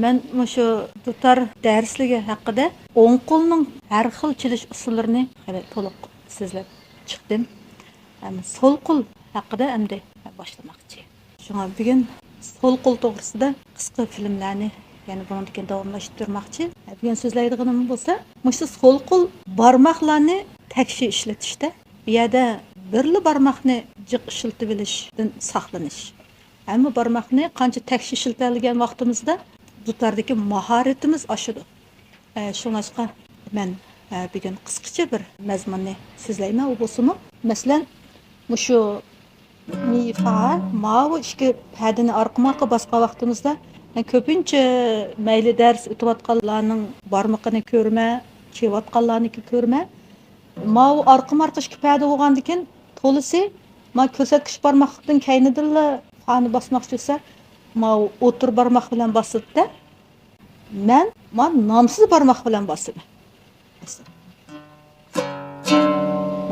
Men şu dutar dərsligi haqida o'ng qo'lning har xil chilish usullarini to'liq sizlab chiqdim. Sol qo'l haqida endi boshlamoqchi. Shunga bugun sol qo'l to'g'risida qisqa filmlarni, ya'ni bundan davomlashtirmoqchi. Bugun so'zlaydiganim bo'lsa, shu sol qo'l barmoqlarni takshi ishlatishda bu yerda birli barmoqni jiq ishlatib olishdan saqlanish. Hamma barmoqni qancha takshi ishlatadigan vaqtimizda dutardagi mahoratimiz oshadi. Shunga men bugun qisqacha bir mazmunni so'zlayman. U bo'lsa, masalan, shu mi fa ma bu ikki padini orqa-orqa bosgan vaqtimizda ko'pincha mayli dars o'tayotganlarning barmoqini ko'rma, cheyotganlarni ko'rma. Ma bu orqa-orqa ikki padi bo'lgandan keyin to'lisi ma ko'rsatkich barmoqdan kaynidilla fani bosmoqchi bo'lsa, ma o'tir barmoq bilan bosibdi. Men nomsiz barmoq bilan bosaman.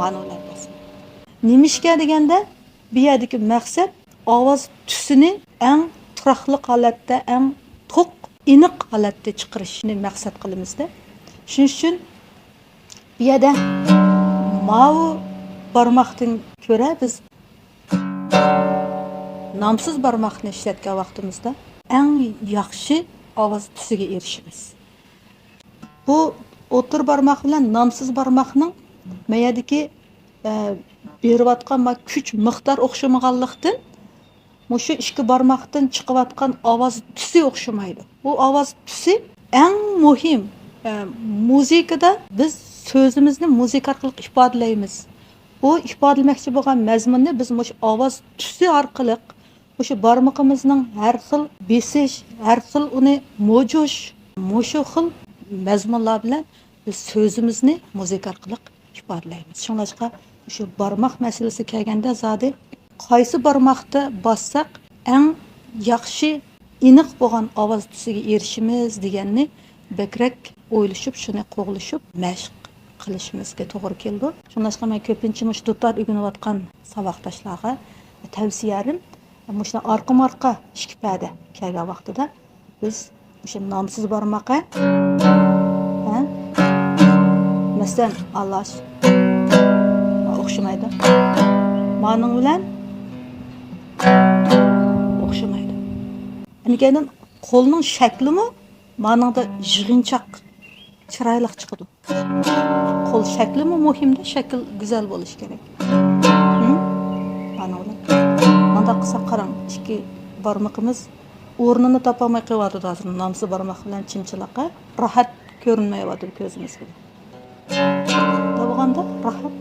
Ma'nolar bosaman. Nimishga deganda bu yerdagi maqsad ovoz tusini eng turaqli holatda, eng to'q, aniq holatda chiqarishni maqsad qilamizda. Shuning uchun bu yerda mau barmoqdan ko'ra biz nomsiz barmoqni ishlatgan vaqtimizda eng yaxshi ovoz tusiga erishamiz. Bu o'tir barmoq bilan nomsiz barmoqning mayadagi berayotgan kuch miqdor o'xshamaganlikdan shu ikki barmoqdan chiqayotgan ovoz tusi o'xshamaydi. Bu ovoz tusi eng muhim. Muzikada biz so'zimizni muzika orqali ifodalaymiz. Bu ifodalamoqchi bo'lgan mazmunni biz shu ovoz tusi orqali shu barmoqimizning har xil besish, har xil uni mo'jush, shu xil mazmunlar bilan biz so'zimizni muzika orqali ifodalaymiz. Shunga shu barmoq masalasi kelganda zodi qaysi barmoqda bossak eng yaxshi aniq bo'lgan ovoz tusiga erishimiz deganni bakrak o'ylashib, shuni qo'g'lishib, mashq qilishimizga to'g'ri keldi. Shunga men ko'pincha shu dutor o'rganayotgan saboqdoshlarga tavsiyalarim shu orqa-orqa ikki pada kelgan vaqtida biz shu nomsiz barmoqqa masalan Allah o'xshamaydi. Ma'ning bilan o'xshamaydi. Ya'ni qo'lning shaklimi ma'ningda yig'inchoq, chiroyli chiqadi. Qo'l shaklimi muhimda, shakl go'zal bo'lishi kerak. Ma'ning bilan. Manda qilsa qarang, ikki barmoqimiz o'rnini topolmay qo'yadi hozir. Nomsiz barmoq bilan chimchilaqa rohat ko'rinmayapti ko'zimizga. Bo'lganda rohat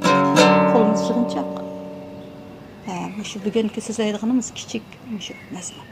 qo'limiz yig'inchoq. Shu bugungi so'zlaydiganimiz kichik shu mazmun.